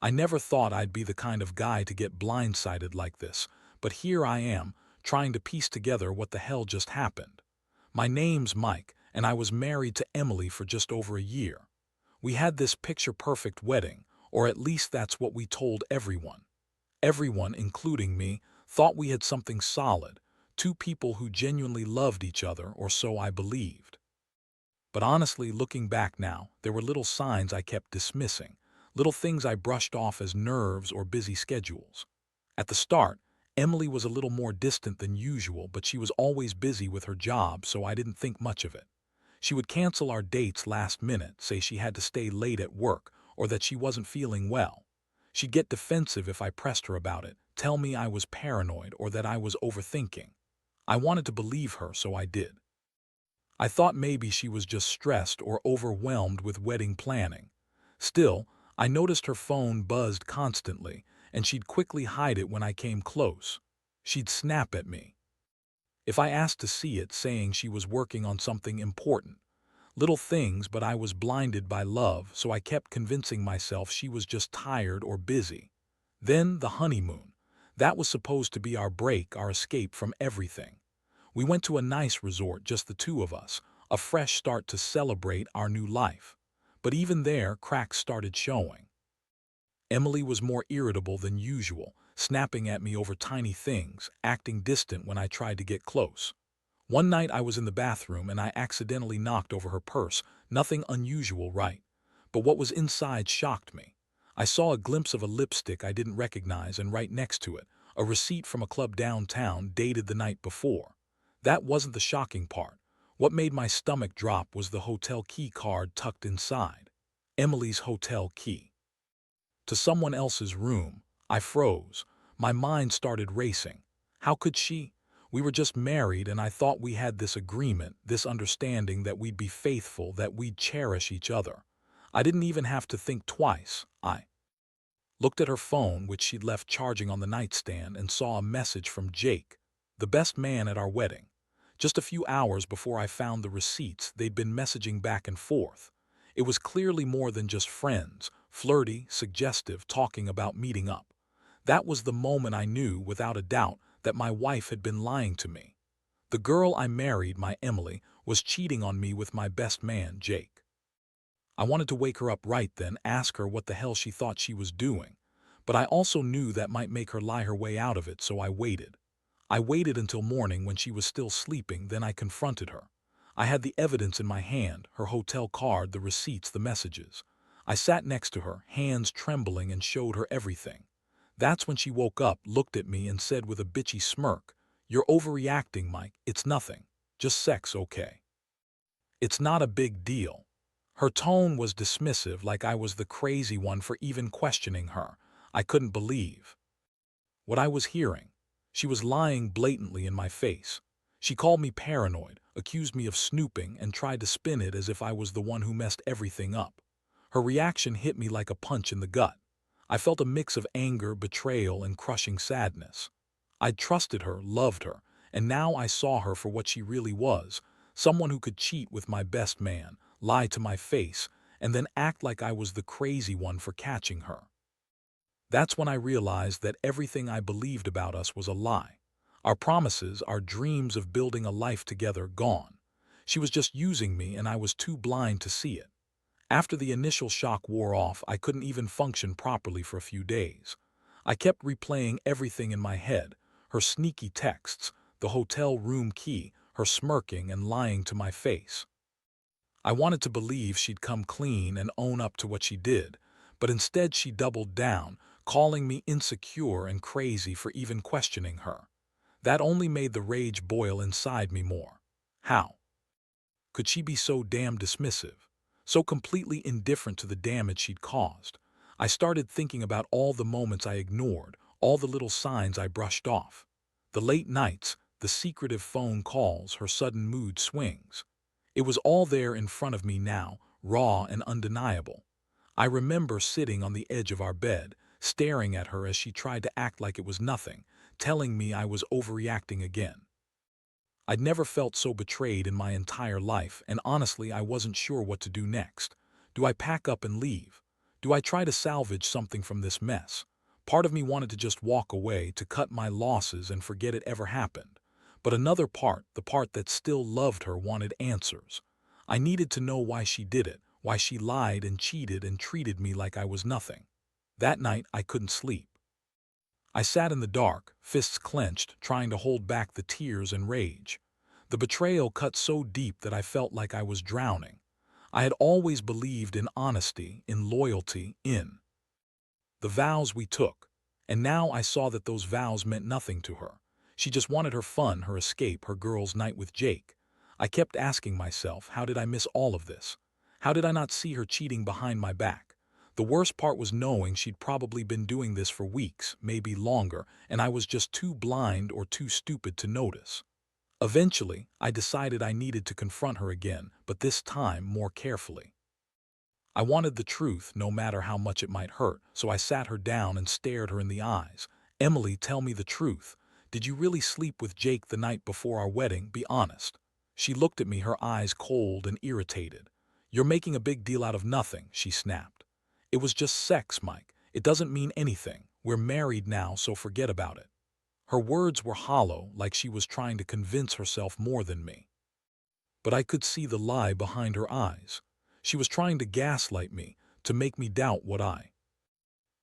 I never thought I'd be the kind of guy to get blindsided like this, but here I am, trying to piece together what the hell just happened. My name's Mike, and I was married to Emily for just over a year. We had this picture-perfect wedding, or at least that's what we told everyone. Everyone, including me, thought we had something solid, two people who genuinely loved each other, or so I believed. But honestly, looking back now, there were little signs I kept dismissing, little things I brushed off as nerves or busy schedules. At the start, Emily was a little more distant than usual, but she was always busy with her job, so I didn't think much of it. She would cancel our dates last minute, say she had to stay late at work, or that she wasn't feeling well. She'd get defensive if I pressed her about it, tell me I was paranoid or that I was overthinking. I wanted to believe her, so I did. I thought maybe she was just stressed or overwhelmed with wedding planning. Still, I noticed her phone buzzed constantly, and she'd quickly hide it when I came close. She'd snap at me if I asked to see it, saying she was working on something important. Little things, but I was blinded by love, so I kept convincing myself she was just tired or busy. Then the honeymoon. That was supposed to be our break, our escape from everything. We went to a nice resort, just the two of us, a fresh start to celebrate our new life. But even there, cracks started showing. Emily was more irritable than usual, snapping at me over tiny things, acting distant when I tried to get close. One night I was in the bathroom and I accidentally knocked over her purse, nothing unusual, right? But what was inside shocked me. I saw a glimpse of a lipstick I didn't recognize, and right next to it, a receipt from a club downtown dated the night before. That wasn't the shocking part. What made my stomach drop was the hotel key card tucked inside. Emily's hotel key. To someone else's room. I froze. My mind started racing. How could she? We were just married, and I thought we had this agreement, this understanding that we'd be faithful, that we'd cherish each other. I didn't even have to think twice. I looked at her phone, which she'd left charging on the nightstand, and saw a message from Jake, the best man at our wedding. Just a few hours before I found the receipts, they'd been messaging back and forth. It was clearly more than just friends, flirty, suggestive, talking about meeting up. That was the moment I knew, without a doubt, that my wife had been lying to me. The girl I married, my Emily, was cheating on me with my best man, Jake. I wanted to wake her up right then, ask her what the hell she thought she was doing. But I also knew that might make her lie her way out of it, so I waited. I waited until morning when she was still sleeping, then I confronted her. I had the evidence in my hand, her hotel card, the receipts, the messages. I sat next to her, hands trembling, and showed her everything. That's when she woke up, looked at me, and said with a bitchy smirk, "You're overreacting, Mike. It's nothing. Just sex, okay? It's not a big deal." Her tone was dismissive, like I was the crazy one for even questioning her. I couldn't believe what I was hearing. She was lying blatantly in my face. She called me paranoid, accused me of snooping, and tried to spin it as if I was the one who messed everything up. Her reaction hit me like a punch in the gut. I felt a mix of anger, betrayal, and crushing sadness. I'd trusted her, loved her, and now I saw her for what she really was, someone who could cheat with my best man, lie to my face, and then act like I was the crazy one for catching her. That's when I realized that everything I believed about us was a lie. Our promises, our dreams of building a life together, gone. She was just using me, and I was too blind to see it. After the initial shock wore off, I couldn't even function properly for a few days. I kept replaying everything in my head, her sneaky texts, the hotel room key, her smirking and lying to my face. I wanted to believe she'd come clean and own up to what she did, but instead she doubled down, calling me insecure and crazy for even questioning her. That only made the rage boil inside me more. How could she be so damn dismissive, so completely indifferent to the damage she'd caused? I started thinking about all the moments I ignored, all the little signs I brushed off. The late nights, the secretive phone calls, her sudden mood swings. It was all there in front of me now, raw and undeniable. I remember sitting on the edge of our bed, staring at her as she tried to act like it was nothing, telling me I was overreacting again. I'd never felt so betrayed in my entire life, and honestly, I wasn't sure what to do next. Do I pack up and leave? Do I try to salvage something from this mess? Part of me wanted to just walk away, to cut my losses and forget it ever happened. But another part, the part that still loved her, wanted answers. I needed to know why she did it, why she lied and cheated and treated me like I was nothing. That night, I couldn't sleep. I sat in the dark, fists clenched, trying to hold back the tears and rage. The betrayal cut so deep that I felt like I was drowning. I had always believed in honesty, in loyalty, in the vows we took. And now I saw that those vows meant nothing to her. She just wanted her fun, her escape, her girls' night with Jake. I kept asking myself, how did I miss all of this? How did I not see her cheating behind my back? The worst part was knowing she'd probably been doing this for weeks, maybe longer, and I was just too blind or too stupid to notice. Eventually, I decided I needed to confront her again, but this time more carefully. I wanted the truth, no matter how much it might hurt, so I sat her down and stared her in the eyes. Emily, tell me the truth. Did you really sleep with Jake the night before our wedding? Be honest. She looked at me, her eyes cold and irritated. You're making a big deal out of nothing, she snapped. It was just sex, Mike. It doesn't mean anything. We're married now, so forget about it. Her words were hollow, like she was trying to convince herself more than me. But I could see the lie behind her eyes. She was trying to gaslight me, to make me doubt what I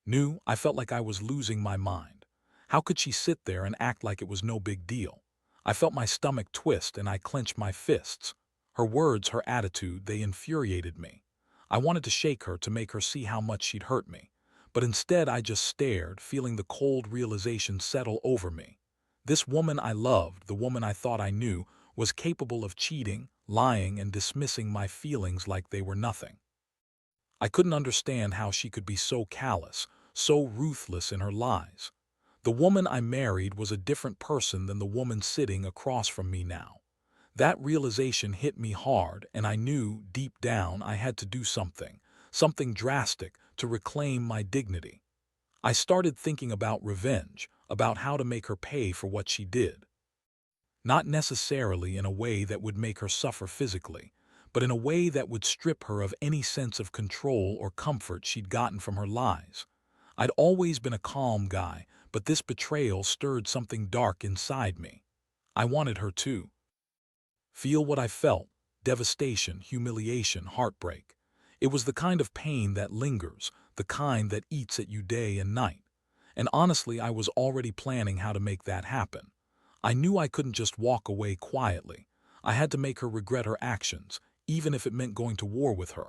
knew. I felt like I was losing my mind. How could she sit there and act like it was no big deal? I felt my stomach twist and I clenched my fists. Her words, her attitude, they infuriated me. I wanted to shake her, to make her see how much she'd hurt me. But instead I just stared, feeling the cold realization settle over me. This woman I loved, the woman I thought I knew, was capable of cheating, lying, and dismissing my feelings like they were nothing. I couldn't understand how she could be so callous, so ruthless in her lies. The woman I married was a different person than the woman sitting across from me now. That realization hit me hard, and I knew, deep down, I had to do something, something drastic, to reclaim my dignity. I started thinking about revenge, about how to make her pay for what she did. Not necessarily in a way that would make her suffer physically, but in a way that would strip her of any sense of control or comfort she'd gotten from her lies. I'd always been a calm guy, but this betrayal stirred something dark inside me. I wanted her to feel what I felt: devastation, humiliation, heartbreak. It was the kind of pain that lingers, the kind that eats at you day and night. And honestly, I was already planning how to make that happen. I knew I couldn't just walk away quietly. I had to make her regret her actions, even if it meant going to war with her.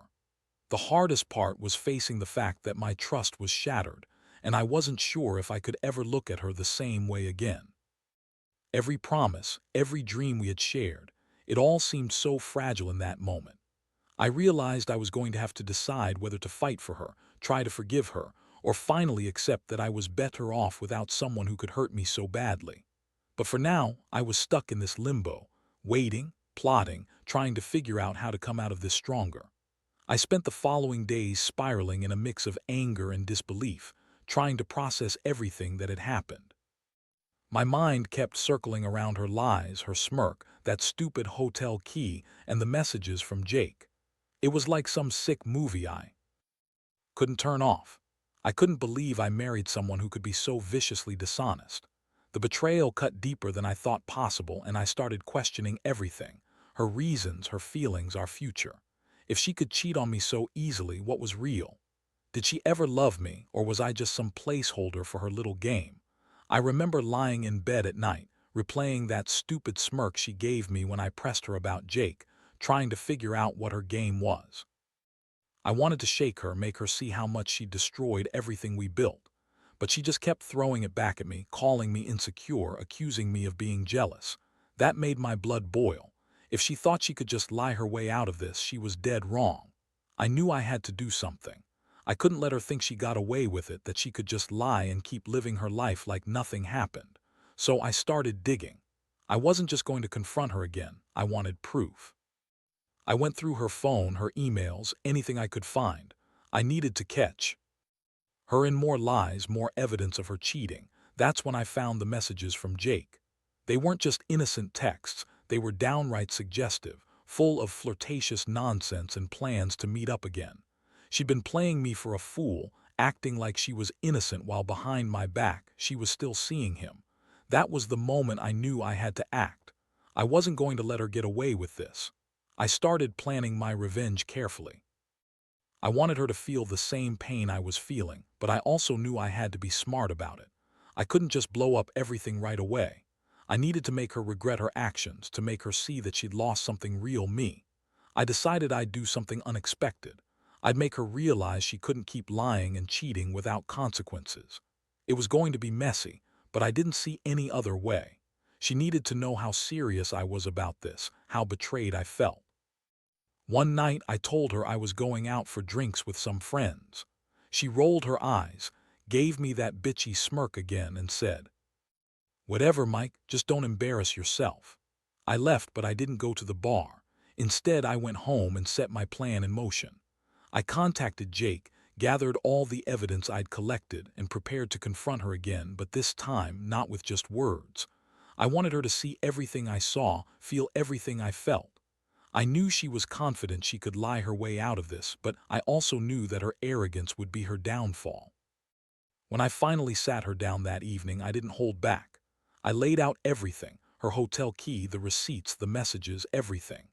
The hardest part was facing the fact that my trust was shattered, and I wasn't sure if I could ever look at her the same way again. Every promise, every dream we had shared, it all seemed so fragile in that moment. I realized I was going to have to decide whether to fight for her, try to forgive her, or finally accept that I was better off without someone who could hurt me so badly. But for now, I was stuck in this limbo, waiting, plotting, trying to figure out how to come out of this stronger. I spent the following days spiraling in a mix of anger and disbelief, trying to process everything that had happened. My mind kept circling around her lies, her smirk, that stupid hotel key, and the messages from Jake. It was like some sick movie I couldn't turn off. I couldn't believe I married someone who could be so viciously dishonest. The betrayal cut deeper than I thought possible, and I started questioning everything: her reasons, her feelings, our future. If she could cheat on me so easily, what was real? Did she ever love me, or was I just some placeholder for her little game? I remember lying in bed at night, replaying that stupid smirk she gave me when I pressed her about Jake, trying to figure out what her game was. I wanted to shake her, make her see how much she'd destroyed everything we built. But she just kept throwing it back at me, calling me insecure, accusing me of being jealous. That made my blood boil. If she thought she could just lie her way out of this, she was dead wrong. I knew I had to do something. I couldn't let her think she got away with it, that she could just lie and keep living her life like nothing happened. So I started digging. I wasn't just going to confront her again. I wanted proof. I went through her phone, her emails, anything I could find. I needed to catch her in more lies, more evidence of her cheating. That's when I found the messages from Jake. They weren't just innocent texts, they were downright suggestive, full of flirtatious nonsense and plans to meet up again. She'd been playing me for a fool, acting like she was innocent while behind my back she was still seeing him. That was the moment I knew I had to act. I wasn't going to let her get away with this. I started planning my revenge carefully. I wanted her to feel the same pain I was feeling, but I also knew I had to be smart about it. I couldn't just blow up everything right away. I needed to make her regret her actions, to make her see that she'd lost something real me. I decided I'd do something unexpected. I'd make her realize she couldn't keep lying and cheating without consequences. It was going to be messy, but I didn't see any other way. She needed to know how serious I was about this, how betrayed I felt. One night I told her I was going out for drinks with some friends. She rolled her eyes, gave me that bitchy smirk again and said, "Whatever, Mike, just don't embarrass yourself." I left, but I didn't go to the bar. Instead, I went home and set my plan in motion. I contacted Jake, gathered all the evidence I'd collected, and prepared to confront her again, but this time not with just words. I wanted her to see everything I saw, feel everything I felt. I knew she was confident she could lie her way out of this, but I also knew that her arrogance would be her downfall. When I finally sat her down that evening, I didn't hold back. I laid out everything, her hotel key, the receipts, the messages, everything.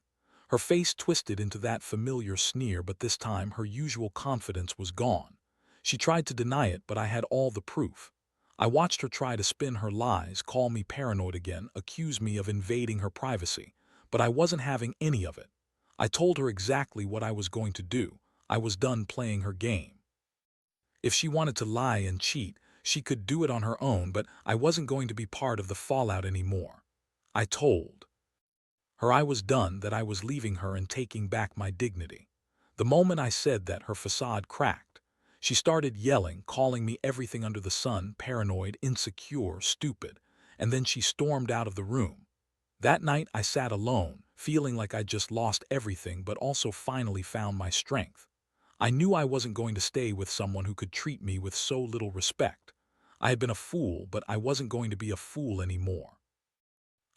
Her face twisted into that familiar sneer, but this time her usual confidence was gone. She tried to deny it, but I had all the proof. I watched her try to spin her lies, call me paranoid again, accuse me of invading her privacy, but I wasn't having any of it. I told her exactly what I was going to do. I was done playing her game. If she wanted to lie and cheat, she could do it on her own, but I wasn't going to be part of the fallout anymore. I told her I was done, that I was leaving her and taking back my dignity. The moment I said that, her facade cracked. She started yelling, calling me everything under the sun, paranoid, insecure, stupid, and then she stormed out of the room. That night I sat alone, feeling like I'd just lost everything, but also finally found my strength. I knew I wasn't going to stay with someone who could treat me with so little respect. I had been a fool, but I wasn't going to be a fool anymore.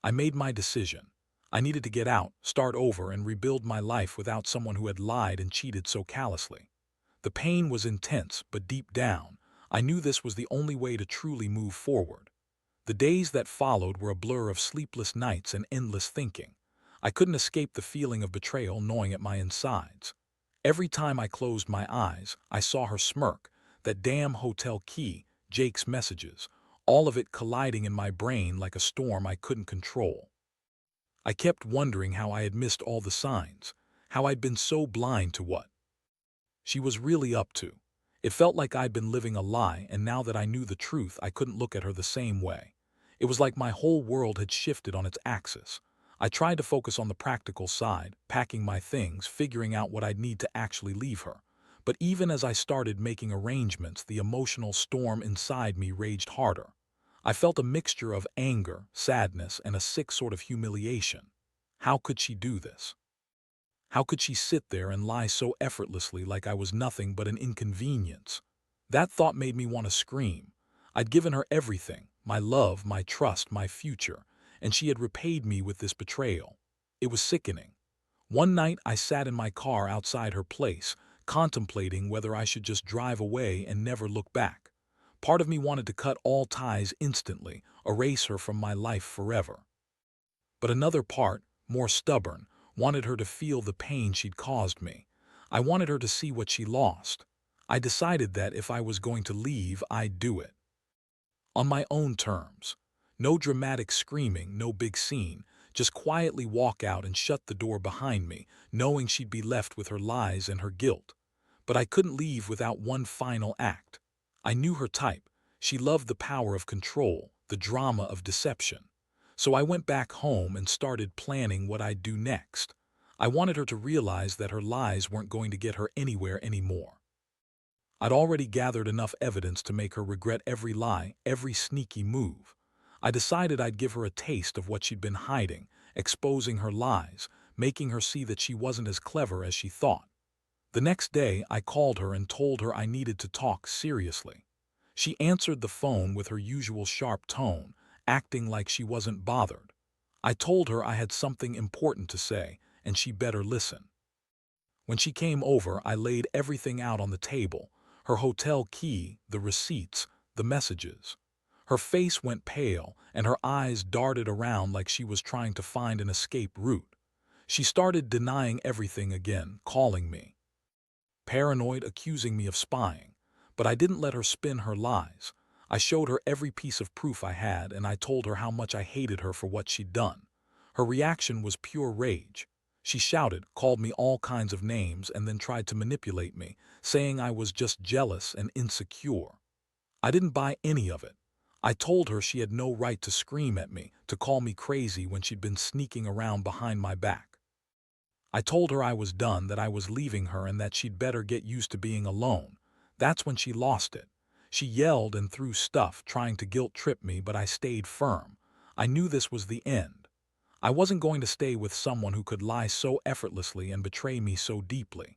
I made my decision. I needed to get out, start over, and rebuild my life without someone who had lied and cheated so callously. The pain was intense, but deep down, I knew this was the only way to truly move forward. The days that followed were a blur of sleepless nights and endless thinking. I couldn't escape the feeling of betrayal gnawing at my insides. Every time I closed my eyes, I saw her smirk, that damn hotel key, Jake's messages, all of it colliding in my brain like a storm I couldn't control. I kept wondering how I had missed all the signs, how I'd been so blind to what she was really up to. It felt like I'd been living a lie, and now that I knew the truth, I couldn't look at her the same way. It was like my whole world had shifted on its axis. I tried to focus on the practical side, packing my things, figuring out what I'd need to actually leave her. But even as I started making arrangements, the emotional storm inside me raged harder. I felt a mixture of anger, sadness, and a sick sort of humiliation. How could she do this? How could she sit there and lie so effortlessly, like I was nothing but an inconvenience? That thought made me want to scream. I'd given her everything, my love, my trust, my future, and she had repaid me with this betrayal. It was sickening. One night I sat in my car outside her place, contemplating whether I should just drive away and never look back. Part of me wanted to cut all ties instantly, erase her from my life forever. But another part, more stubborn, wanted her to feel the pain she'd caused me. I wanted her to see what she lost. I decided that if I was going to leave, I'd do it on my own terms. No dramatic screaming, no big scene, just quietly walk out and shut the door behind me, knowing she'd be left with her lies and her guilt. But I couldn't leave without one final act. I knew her type. She loved the power of control, the drama of deception. So I went back home and started planning what I'd do next. I wanted her to realize that her lies weren't going to get her anywhere anymore. I'd already gathered enough evidence to make her regret every lie, every sneaky move. I decided I'd give her a taste of what she'd been hiding, exposing her lies, making her see that she wasn't as clever as she thought. The next day, I called her and told her I needed to talk seriously. She answered the phone with her usual sharp tone, acting like she wasn't bothered. I told her I had something important to say, and she better listen. When she came over, I laid everything out on the table: her hotel key, the receipts, the messages. Her face went pale, and her eyes darted around like she was trying to find an escape route. She started denying everything again, calling me paranoid, accusing me of spying. But I didn't let her spin her lies. I showed her every piece of proof I had, and I told her how much I hated her for what she'd done. Her reaction was pure rage. She shouted, called me all kinds of names, and then tried to manipulate me, saying I was just jealous and insecure. I didn't buy any of it. I told her she had no right to scream at me, to call me crazy when she'd been sneaking around behind my back. I told her I was done, that I was leaving her, and that she'd better get used to being alone. That's when she lost it. She yelled and threw stuff, trying to guilt-trip me, but I stayed firm. I knew this was the end. I wasn't going to stay with someone who could lie so effortlessly and betray me so deeply.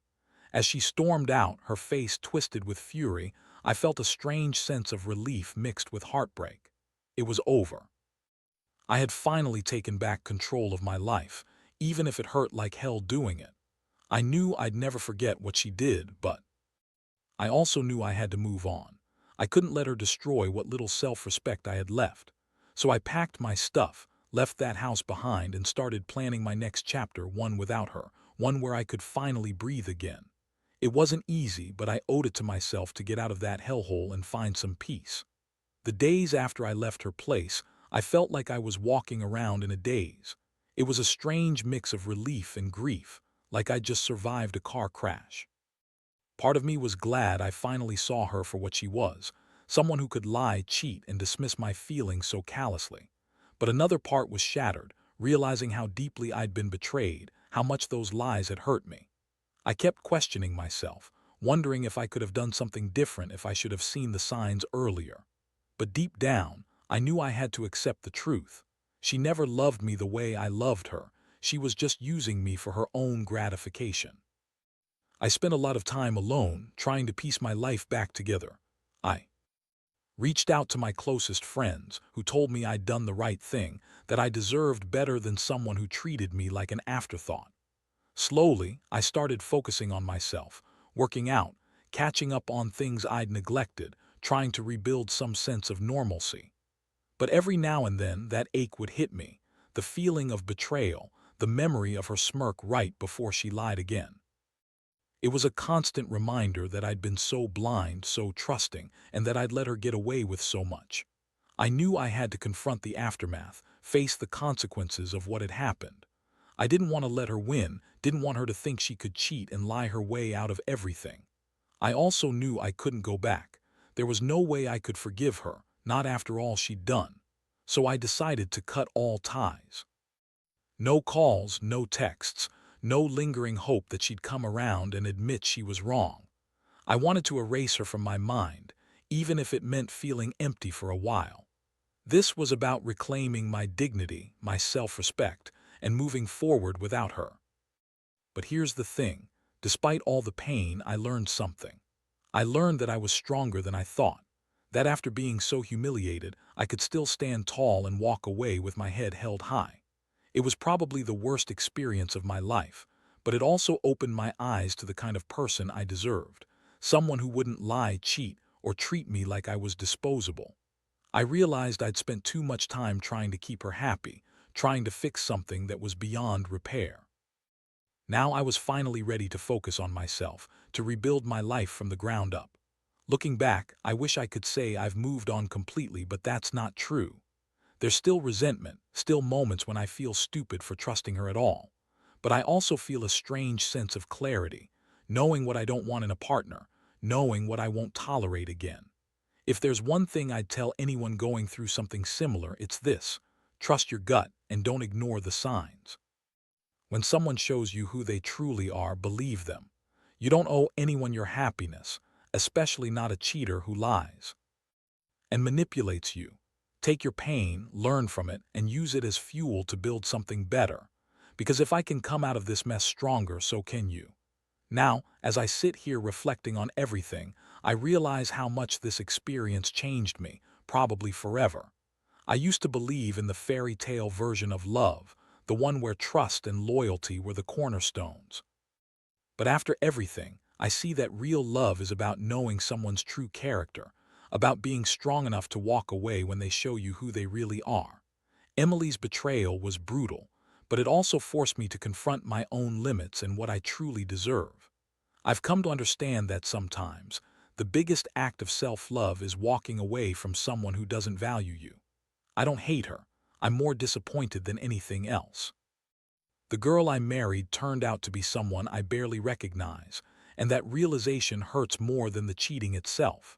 As she stormed out, her face twisted with fury, I felt a strange sense of relief mixed with heartbreak. It was over. I had finally taken back control of my life, even if it hurt like hell doing it. I knew I'd never forget what she did, but I also knew I had to move on. I couldn't let her destroy what little self-respect I had left. So I packed my stuff, left that house behind, and started planning my next chapter, one without her, one where I could finally breathe again. It wasn't easy, but I owed it to myself to get out of that hellhole and find some peace. The days after I left her place, I felt like I was walking around in a daze. It was a strange mix of relief and grief, like I'd just survived a car crash. Part of me was glad I finally saw her for what she was, someone who could lie, cheat, and dismiss my feelings so callously. But another part was shattered, realizing how deeply I'd been betrayed, how much those lies had hurt me. I kept questioning myself, wondering if I could have done something different, if I should have seen the signs earlier. But deep down, I knew I had to accept the truth. She never loved me the way I loved her. She was just using me for her own gratification. I spent a lot of time alone, trying to piece my life back together. I reached out to my closest friends, who told me I'd done the right thing, that I deserved better than someone who treated me like an afterthought. Slowly, I started focusing on myself, working out, catching up on things I'd neglected, trying to rebuild some sense of normalcy. But every now and then, that ache would hit me, the feeling of betrayal, the memory of her smirk right before she lied again. It was a constant reminder that I'd been so blind, so trusting, and that I'd let her get away with so much. I knew I had to confront the aftermath, face the consequences of what had happened. I didn't want to let her win, didn't want her to think she could cheat and lie her way out of everything. I also knew I couldn't go back. There was no way I could forgive her, not after all she'd done. So I decided to cut all ties. No calls, no texts, no lingering hope that she'd come around and admit she was wrong. I wanted to erase her from my mind, even if it meant feeling empty for a while. This was about reclaiming my dignity, my self-respect, and moving forward without her. But here's the thing, despite all the pain, I learned something. I learned that I was stronger than I thought, that after being so humiliated, I could still stand tall and walk away with my head held high. It was probably the worst experience of my life, but it also opened my eyes to the kind of person I deserved, someone who wouldn't lie, cheat, or treat me like I was disposable. I realized I'd spent too much time trying to keep her happy, trying to fix something that was beyond repair. Now I was finally ready to focus on myself, to rebuild my life from the ground up. Looking back, I wish I could say I've moved on completely, but that's not true. There's still resentment, still moments when I feel stupid for trusting her at all. But I also feel a strange sense of clarity, knowing what I don't want in a partner, knowing what I won't tolerate again. If there's one thing I'd tell anyone going through something similar, it's this: trust your gut and don't ignore the signs. When someone shows you who they truly are, believe them. You don't owe anyone your happiness, especially not a cheater who lies and manipulates you. Take your pain, learn from it, and use it as fuel to build something better. Because if I can come out of this mess stronger, so can you. Now, as I sit here reflecting on everything, I realize how much this experience changed me, probably forever. I used to believe in the fairy tale version of love, the one where trust and loyalty were the cornerstones. But after everything, I see that real love is about knowing someone's true character, about being strong enough to walk away when they show you who they really are. Emily's betrayal was brutal, but it also forced me to confront my own limits and what I truly deserve. I've come to understand that sometimes, the biggest act of self-love is walking away from someone who doesn't value you. I don't hate her. I'm more disappointed than anything else. The girl I married turned out to be someone I barely recognize, and that realization hurts more than the cheating itself.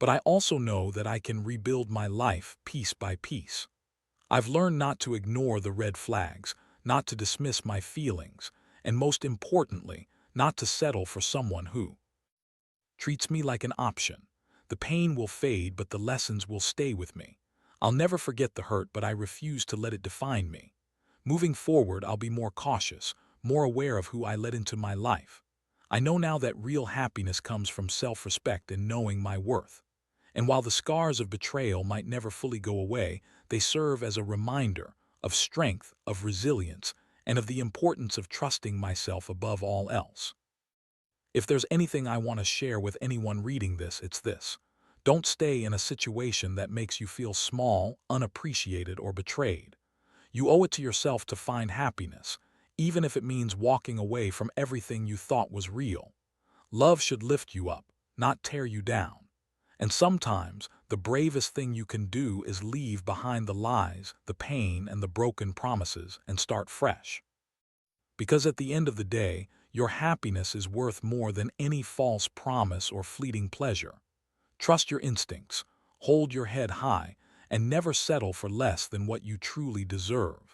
But I also know that I can rebuild my life piece by piece. I've learned not to ignore the red flags, not to dismiss my feelings, and most importantly, not to settle for someone who treats me like an option. The pain will fade, but the lessons will stay with me. I'll never forget the hurt, but I refuse to let it define me. Moving forward, I'll be more cautious, more aware of who I let into my life. I know now that real happiness comes from self-respect and knowing my worth. And while the scars of betrayal might never fully go away, they serve as a reminder of strength, of resilience, and of the importance of trusting myself above all else. If there's anything I want to share with anyone reading this, it's this. Don't stay in a situation that makes you feel small, unappreciated, or betrayed. You owe it to yourself to find happiness, even if it means walking away from everything you thought was real. Love should lift you up, not tear you down. And sometimes, the bravest thing you can do is leave behind the lies, the pain, and the broken promises and start fresh. Because at the end of the day, your happiness is worth more than any false promise or fleeting pleasure. Trust your instincts, hold your head high, and never settle for less than what you truly deserve.